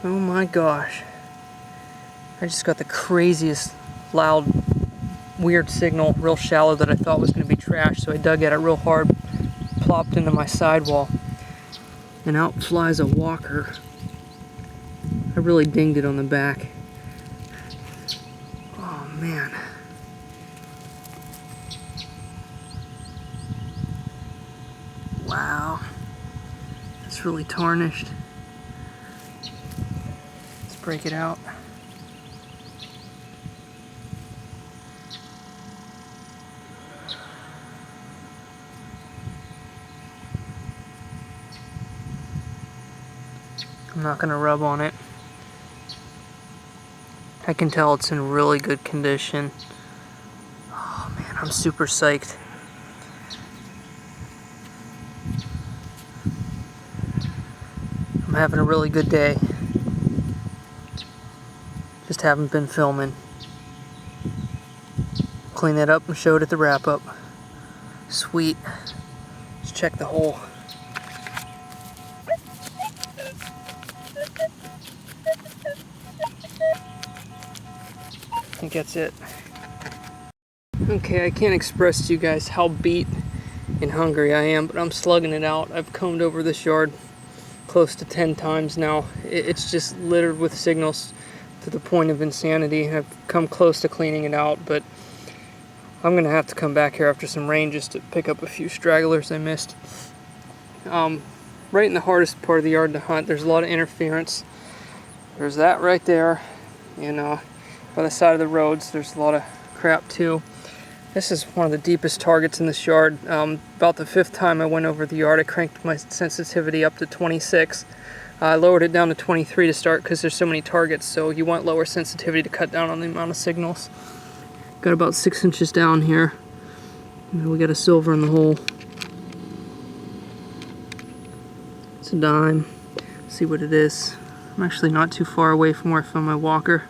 Oh my gosh. I just got the craziest loud, weird signal, real shallow, that I thought was going to be trash, so I dug at it real hard, plopped into my sidewall, and out flies a walker. I really dinged it on the back. Oh man. Wow. It's really tarnished. Let's break it out. I'm not gonna rub on it. I can tell it's in really good condition. Oh man, I'm super psyched. I'm having a really good day. Just haven't been filming. Clean it up and show it at the wrap up. Sweet. Let's check the hole. I think that's it. Okay, I can't express to you guys how beat and hungry I am, but I'm slugging it out. I've combed over this yard close to 10 times now. It's just littered with signals to the point of insanity. I've come close to cleaning it out, but I'm gonna have to come back here after some rain just to pick up a few stragglers I missed. Right in the hardest part of the yard to hunt, there's a lot of interference. There's that right there, by the side of the roads. There's a lot of crap too. This is one of the deepest targets in this yard. About the 5th time I went over the yard, I cranked my sensitivity up to 26. I lowered it down to 23 to start because there's so many targets, so you want lower sensitivity to cut down on the amount of signals. Got about 6 inches down here. We got a silver in the hole. It's a dime. Let's see what it is. I'm actually not too far away from where I found my walker.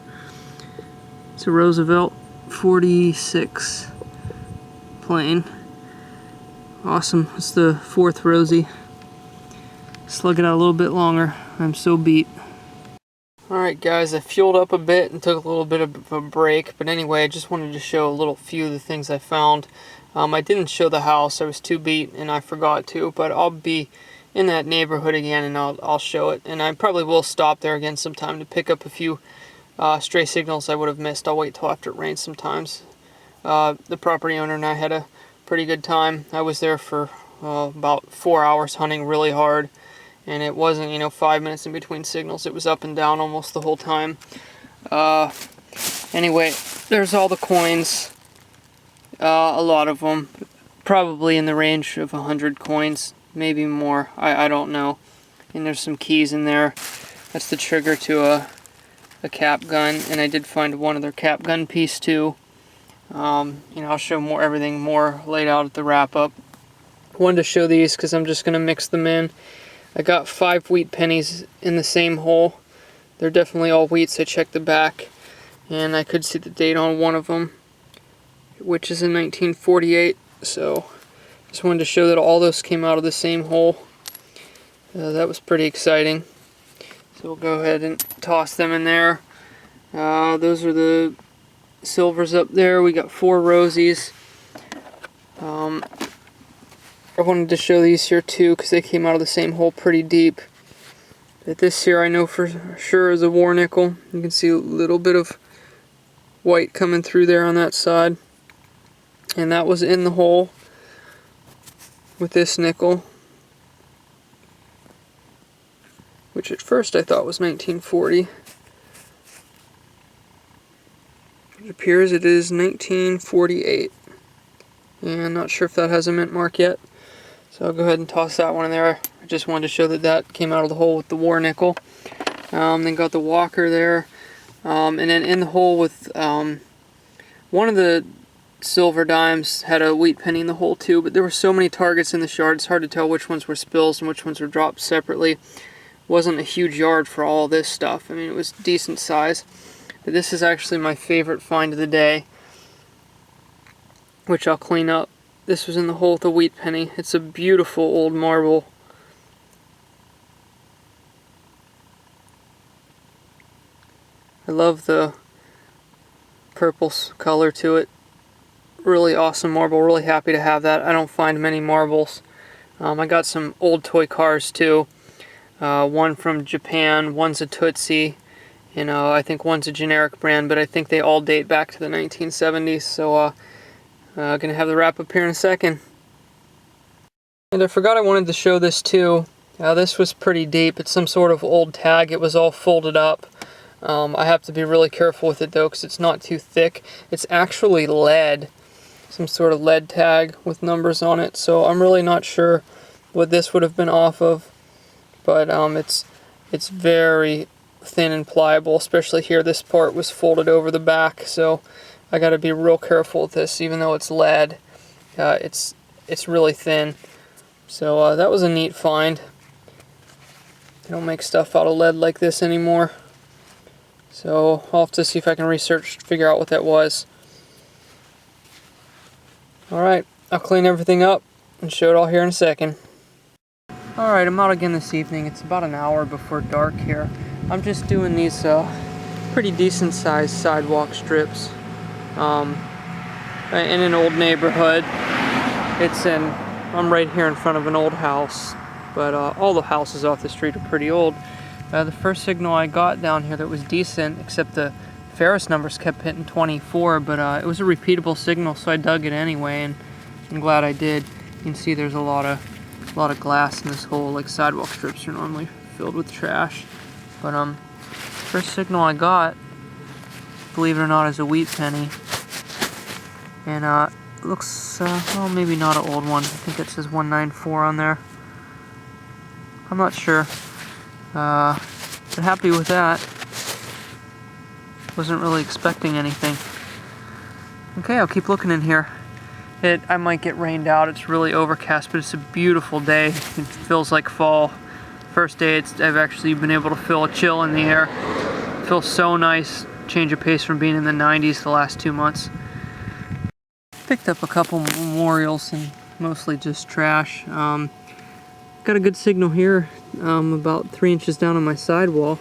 It's a Roosevelt 46 plain. Awesome. It's the 4th Rosie. Slug it out a little bit longer. I'm so beat. Alright guys, I fueled up a bit and took a little bit of a break, but anyway, I just wanted to show a few of the things I found. I didn't show the house, I was too beat and I forgot to, but I'll be in that neighborhood again and I'll show it. And I probably will stop there again sometime to pick up a few stray signals I would have missed. I'll wait till after it rains sometimes. The property owner and I had a pretty good time. I was there for about 4 hours hunting really hard, and it wasn't 5 minutes in between signals. It was up and down almost the whole time. Anyway, there's all the coins, a lot of them, probably in the range of 100 coins, maybe more, I don't know. And there's some keys in there. That's the trigger to a cap gun, and I did find one other cap gun piece too. I'll show everything more laid out at the wrap up. I wanted to show these because I'm just going to mix them in. I got 5 wheat pennies in the same hole. They're definitely all wheat, so I checked the back, and I could see the date on one of them, which is in 1948. So just wanted to show that all those came out of the same hole. That was pretty exciting. So we'll go ahead and toss them in there. Those are the silvers up there. We got 4 rosies. I wanted to show these here too because they came out of the same hole pretty deep. But this here I know for sure is a war nickel. You can see a little bit of white coming through there on that side. And that was in the hole with this nickel, which at first I thought was 1940. It appears it is 1948. And I'm not sure if that has a mint mark yet. So I'll go ahead and toss that one in there. I just wanted to show that that came out of the hole with the war nickel. Then got the walker there. And then in the hole with one of the silver dimes had a wheat penny in the hole too, but there were so many targets in this yard, it's hard to tell which ones were spills and which ones were dropped separately. It wasn't a huge yard for all this stuff. I mean, it was decent size. But this is actually my favorite find of the day, which I'll clean up. This was in the hole with a wheat penny. It's a beautiful old marble. love the purple color to it. Really awesome marble, really happy to have that. I don't find many marbles. I got some old toy cars too. One from Japan, one's a Tootsie, and I think one's a generic brand, but I think they all date back to the 1970s, so gonna have the wrap up here in a second. And I forgot I wanted to show this too. This was pretty deep. It's some sort of old tag. It was all folded up. I have to be really careful with it though because it's not too thick. It's actually lead, some sort of lead tag with numbers on it, so I'm really not sure what this would have been off of, but it's very thin and pliable, especially here. This part was folded over the back, so I got to be real careful with this. Even though it's lead, it's really thin, so that was a neat find. They don't make stuff out of lead like this anymore. So I'll have to see if I can figure out what that was. Alright, I'll clean everything up and show it all here in a second. Alright, I'm out again this evening. It's about an hour before dark here. I'm just doing these pretty decent sized sidewalk strips in an old neighborhood. I'm right here in front of an old house. But all the houses off the street are pretty old. The first signal I got down here that was decent, except the Ferris numbers kept hitting 24, but it was a repeatable signal, so I dug it anyway, and I'm glad I did. You can see there's a lot of glass in this hole. Like sidewalk strips are normally filled with trash. But first signal I got, believe it or not, is a wheat penny, and it looks well, maybe not an old one. I think it says 194 on there. I'm not sure, but happy with that. Wasn't really expecting anything. Okay, I'll keep looking in here. I might get rained out. It's really overcast, but it's a beautiful day. It feels like fall. First day I've actually been able to feel a chill in the air. It feels so nice. Change of pace from being in the 90s the last 2 months. Picked up a couple memorials and mostly just trash. Got a good signal here, about 3 inches down on my sidewall.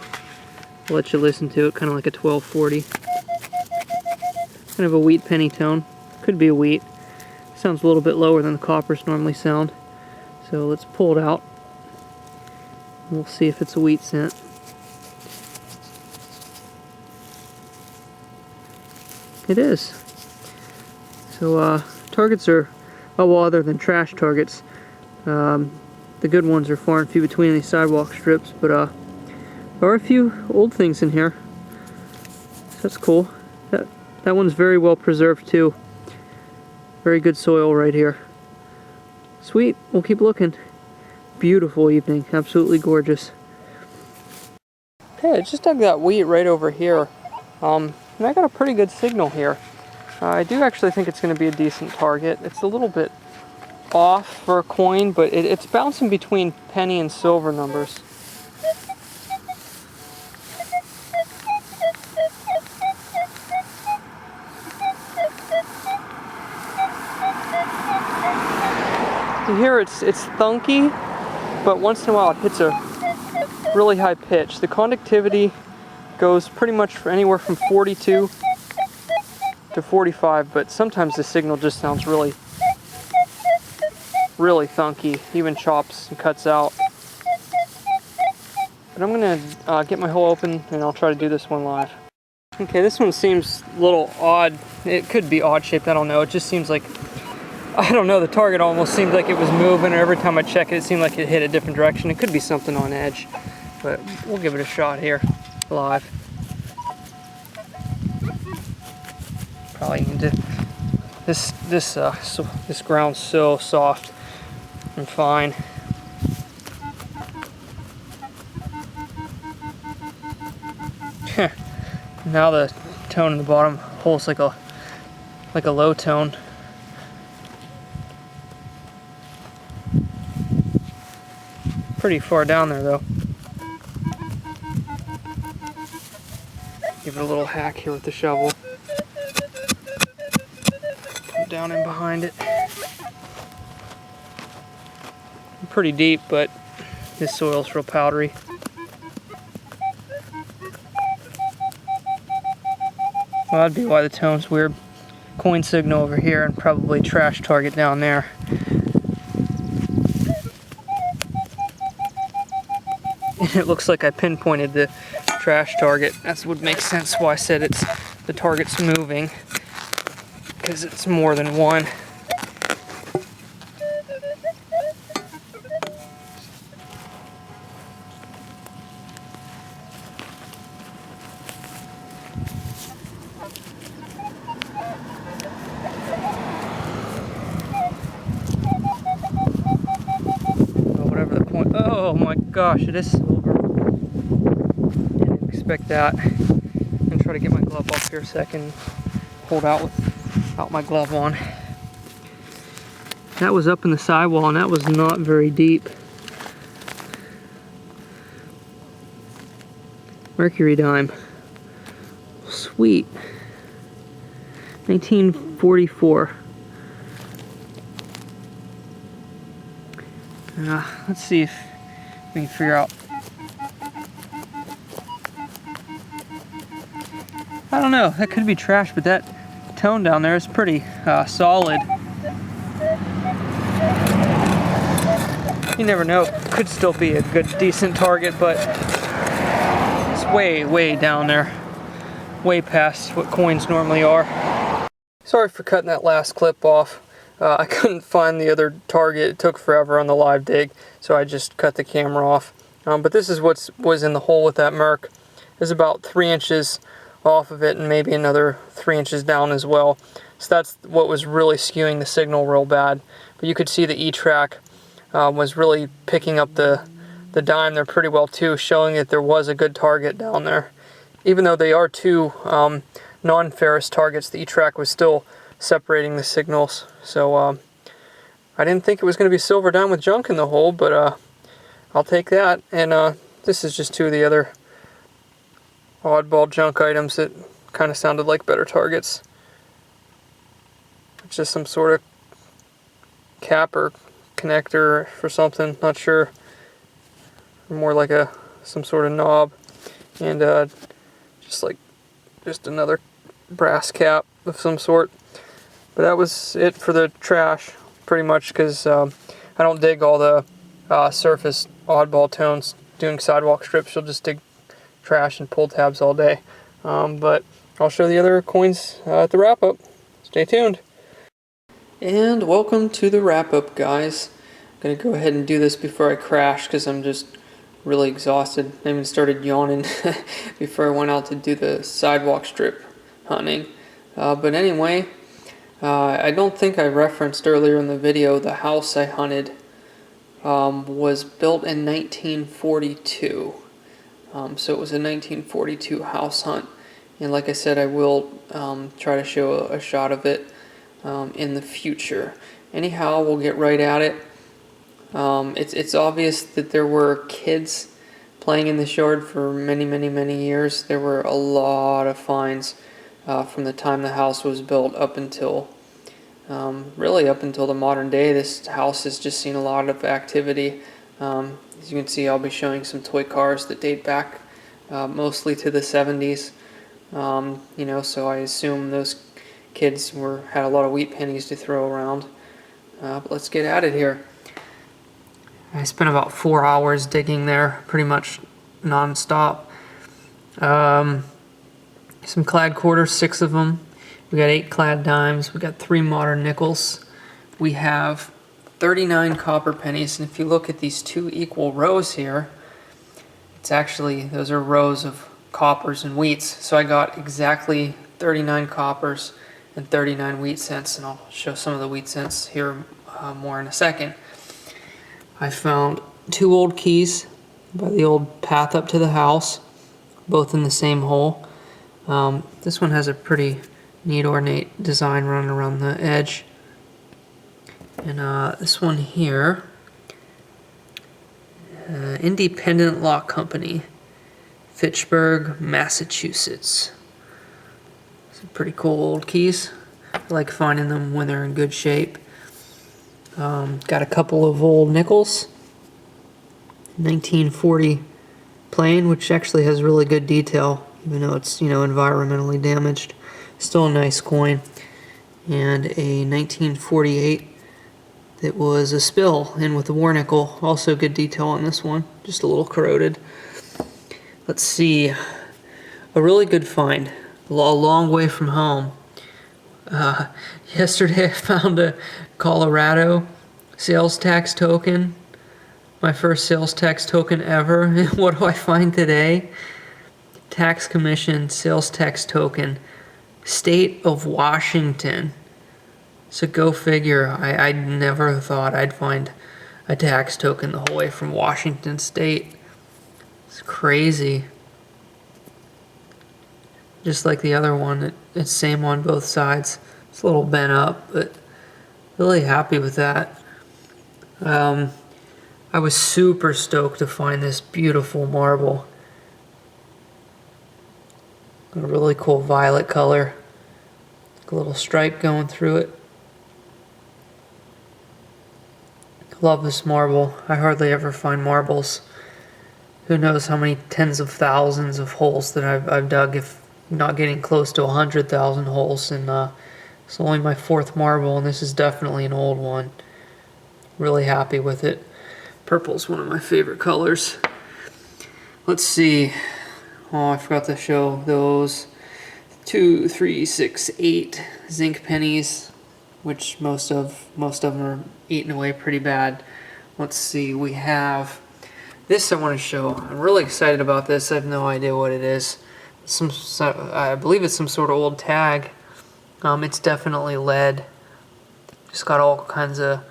I'll let you listen to it, kind of like a 1240. Kind of a wheat penny tone. Could be a wheat. Sounds a little bit lower than the coppers normally sound. So let's pull it out. We'll see if it's a wheat scent. It is. So targets are, well, other than trash targets, the good ones are far and few between these sidewalk strips, but there are a few old things in here. So that's cool. That one's very well preserved too. Very good soil right here. Sweet, we'll keep looking. Beautiful evening, absolutely gorgeous. Okay, I just dug that wheat right over here, and I got a pretty good signal here. I do actually think it's going to be a decent target. It's a little bit off for a coin, but it's bouncing between penny and silver numbers. You hear it's thunky, but once in a while it hits a really high pitch. The conductivity goes pretty much for anywhere from 42 to 45, but sometimes the signal just sounds really thunky, even chops and cuts out. But I'm gonna get my hole open and I'll try to do this one live. Okay, this one seems a little odd. It could be odd shaped, I don't know. It just seems like, I don't know, the target almost seemed like it was moving, or every time I check it, it seemed like it hit a different direction. It could be something on edge, but we'll give it a shot here, live. Probably need to, this ground's so soft and fine. Now the tone in the bottom hole's like a low tone. Pretty far down there though. Give it a little hack here with the shovel. Come down in behind it. Pretty deep, but this soil's real powdery. Well, that'd be why the tone's weird. Coin signal over here and probably trash target down there. And it looks like I pinpointed the trash target. That would make sense why I said the target's moving, because it's more than one. Oh my gosh, it is silver. Didn't expect that. I'm gonna try to get my glove off here a second. Hold out without my glove on. That was up in the sidewall and that was not very deep. Mercury dime. Sweet. 1944. Let's see if we can figure out. I don't know, that could be trash, but that tone down there is pretty solid. You never know, could still be a good, decent target, but it's way, way down there. Way past what coins normally are. Sorry for cutting that last clip off. I couldn't find the other target. It took forever on the live dig, so I just cut the camera off. But this is what was in the hole with that Merc. It's about 3 inches off of it and maybe another 3 inches down as well. So that's what was really skewing the signal real bad. But you could see the E-Trac was really picking up the dime there pretty well too, showing that there was a good target down there. Even though they are two non-ferrous targets, the E-Trac was still separating the signals. So I didn't think it was going to be silver dime with junk in the hole, but I'll take that. And this is just two of the other oddball junk items that kind of sounded like better targets. It's just some sort of cap or connector for something, not sure. More like some sort of knob, and just another brass cap of some sort. But that was it for the trash, pretty much, because I don't dig all the surface oddball tones doing sidewalk strips. You'll just dig trash and pull tabs all day. But I'll show the other coins at the wrap-up. Stay tuned. And welcome to the wrap-up, guys. I'm going to go ahead and do this before I crash, because I'm just really exhausted. I even started yawning before I went out to do the sidewalk strip hunting. But anyway, I don't think I referenced earlier in the video the house I hunted was built in 1942. So it was a 1942 house hunt. And like I said, I will try to show a shot of it in the future. Anyhow, we'll get right at it. It's obvious that there were kids playing in this yard for many years. There were a lot of finds from the time the house was built up until really up until the modern day. This house has just seen a lot of activity. As you can see, I'll be showing some toy cars that date back mostly to the 70s. You know, so I assume those kids had a lot of wheat pennies to throw around. But let's get at it here. I spent about 4 hours digging there, pretty much non-stop. Some clad quarters, 6 of them. We got 8 clad dimes. We got 3 modern nickels. We have 39 copper pennies. And if you look at these 2 equal rows here, it's actually, those are rows of coppers and wheats. So I got exactly 39 coppers and 39 wheat cents. And I'll show some of the wheat cents here more in a second. I found 2 old keys by the old path up to the house, both in the same hole. This one has a pretty neat ornate design running around the edge. And this one here, Independent Lock Company, Fitchburg, Massachusetts. Some pretty cool old keys. I like finding them when they're in good shape. Got a couple of old nickels, 1940 plain, which actually has really good detail, even though it's, you know, environmentally damaged. Still a nice coin. And a 1948 that was a spill in with the war nickel. Also good detail on this one, just a little corroded. Let's see, a really good find, a long way from home. Yesterday I found a Colorado sales tax token, my first sales tax token ever. And what do I find today? Tax Commission sales tax token, State of Washington. So go figure, I never thought I'd find a tax token the whole way from Washington State. It's crazy. Just like the other one, it's same on both sides. It's a little bent up, but really happy with that. I was super stoked to find this beautiful marble. A really cool violet color. A little stripe going through it. Love this marble. I hardly ever find marbles. Who knows how many tens of thousands of holes that I've dug, if not getting close to 100,000 holes. And it's only my 4th marble, and this is definitely an old one. Really happy with it. Purple's one of my favorite colors. Let's see. Oh, I forgot to show those 2, 3, 6, 8 zinc pennies, which most of them are eaten away pretty bad. Let's see. We have this I want to show. I'm really excited about this. I have no idea what it is. I believe it's some sort of old tag. It's definitely lead. Just got all kinds of,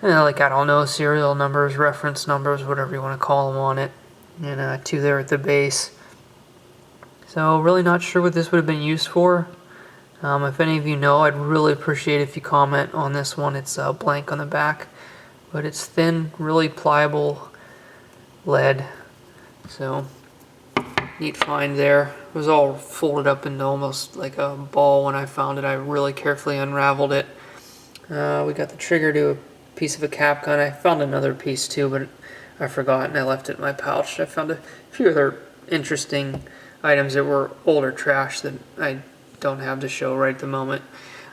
like, I don't know, serial numbers, reference numbers, whatever you want to call them on it, and 2 there at the base. So really not sure what this would have been used for. If any of you know, I'd really appreciate if you comment on this one. It's blank on the back, but it's thin, really pliable lead. So neat find there. It was all folded up into almost like a ball when I found it. I really carefully unraveled it. We got the trigger to a piece of a cap gun. I found another piece too, but I forgot and I left it in my pouch. I found a few other interesting items that were older trash that I don't have to show right at the moment.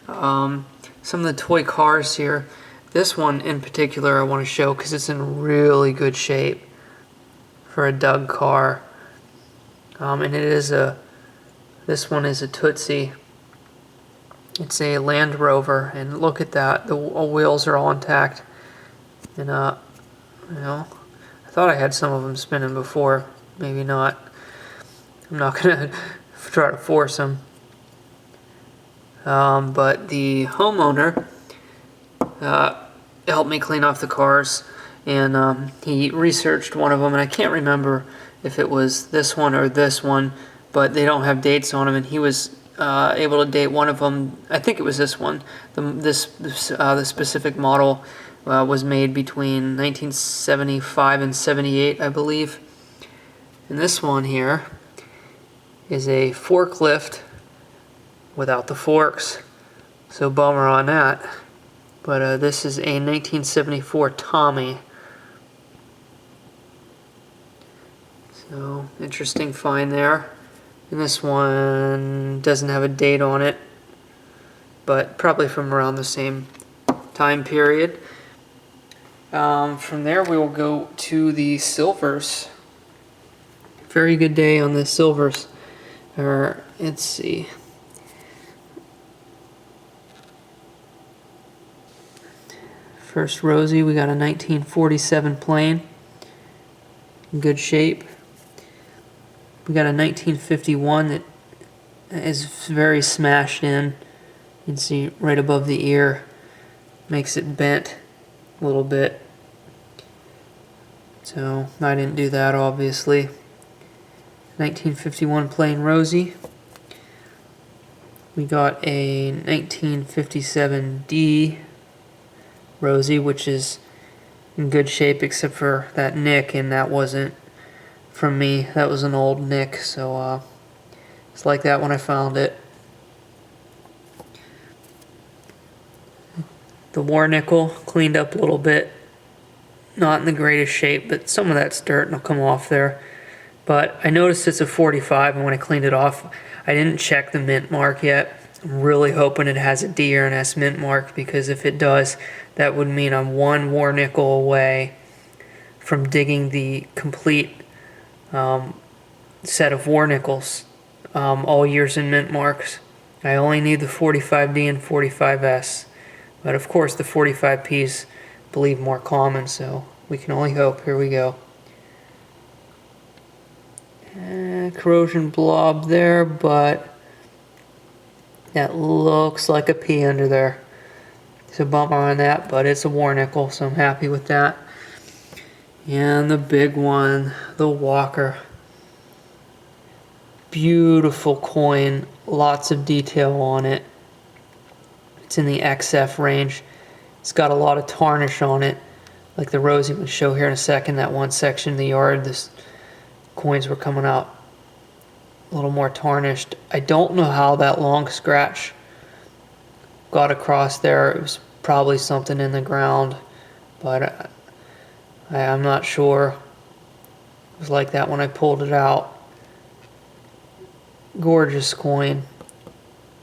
Some of the toy cars here. This one in particular I want to show because it's in really good shape for a dug car. And it is this one is a Tootsie. It's a Land Rover, and look at that. The wheels are all intact. And I thought I had some of them spinning before. Maybe not. I'm not gonna try to force them. But the homeowner helped me clean off the cars, and he researched one of them, and I can't remember if it was this one or this one, but they don't have dates on them, and he was able to date one of them. I think it was this one. The specific model was made between 1975 and 78, I believe. And this one here is a forklift without the forks. So bummer on that. But this is a 1974 Tommy. So interesting find there. And this one doesn't have a date on it, but probably from around the same time period. From there we will go to the silvers. Very good day on the silvers. Let's see. First Rosie, we got a 1947 plane. In good shape. We got a 1951 that is very smashed in. You can see right above the ear. Makes it bent a little bit. So I didn't do that, obviously. 1951 plain Rosie. We got a 1957 D Rosie, which is in good shape except for that nick, and that wasn't from me. That was an old nick, so it's like that when I found it. The war nickel cleaned up a little bit. Not in the greatest shape, but some of that's dirt and it'll come off there. But I noticed it's a 45, and when I cleaned it off, I didn't check the mint mark yet. I'm really hoping it has a D or an S mint mark, because if it does, that would mean I'm one war nickel away from digging the complete set of war nickels, all years in mint marks. I only need the 45D and 45S, but of course the 45Ps believe more common, so we can only hope. Here we go. Corrosion blob there, but that looks like a P under there. It's a bummer on that, but it's a war nickel, so I'm happy with that. And the big one, the Walker. Beautiful coin, lots of detail on it. It's in the XF range. It's got a lot of tarnish on it, like the Rosie will show here in a second. That one section of the yard, this coins were coming out a little more tarnished. I don't know how that long scratch got across there. It was probably something in the ground, but I'm not sure. It was like that when I pulled it out. Gorgeous coin,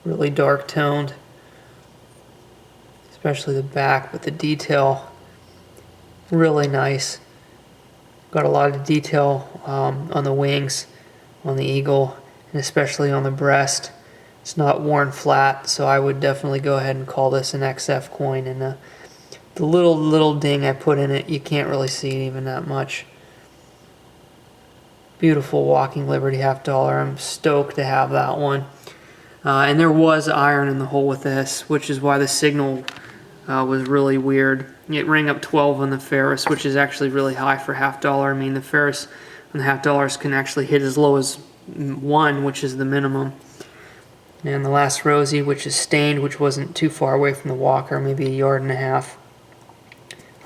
really dark toned, especially the back, but the detail really nice. Got a lot of detail on the wings, on the eagle, and especially on the breast. It's not worn flat, so I would definitely go ahead and call this an XF coin. And the little ding I put in it, you can't really see it even that much. Beautiful walking Liberty half dollar. I'm stoked to have that one. And there was iron in the hole with this, which is why the signal was really weird. It rang up 12 on the ferrous, which is actually really high for half dollar. I mean, the ferrous on the half dollars can actually hit as low as 1, which is the minimum. And the last Rosie, which is stained, which wasn't too far away from the Walker, maybe 1.5 yards.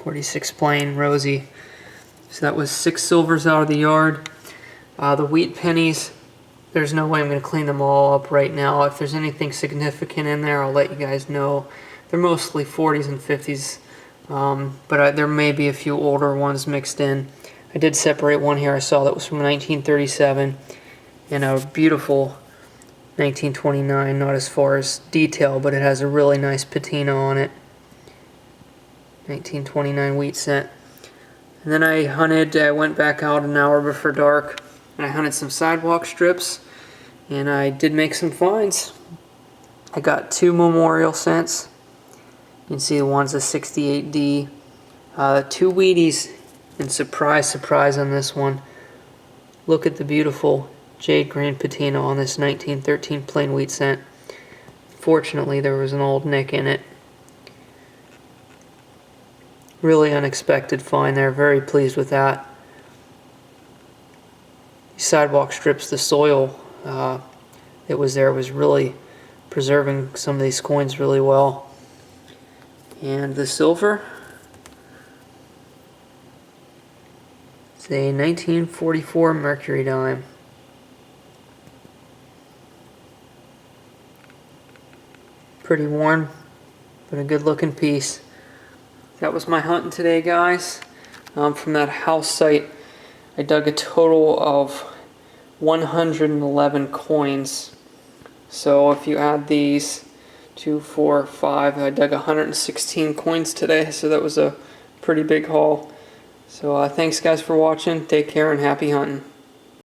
46 plain Rosie. So that was 6 silvers out of the yard. The wheat pennies, there's no way I'm going to clean them all up right now. If there's anything significant in there, I'll let you guys know. They're mostly 40s and 50s, but there may be a few older ones mixed in. I did separate one here I saw that was from 1937, and a beautiful 1929, not as far as detail, but it has a really nice patina on it. 1929 wheat cent. And then I went back out an hour before dark, and I hunted some sidewalk strips, and I did make some finds. I got 2 memorial cents. You can see the one's a 68D. 2 Wheaties, and surprise, surprise on this one. Look at the beautiful jade green patina on this 1913 plain wheat cent. Fortunately, there was an old nick in it. Really unexpected find there. Very pleased with that. Sidewalk strips, the soil that was there was really preserving some of these coins really well. And the silver, it's a 1944 mercury dime. Pretty worn, but a good looking piece. That was my hunting today, guys. From that house site, I dug a total of 111 coins. So if you add these, 2, 4, 5, I dug 116 coins today, so that was a pretty big haul. So thanks guys for watching, take care and happy hunting.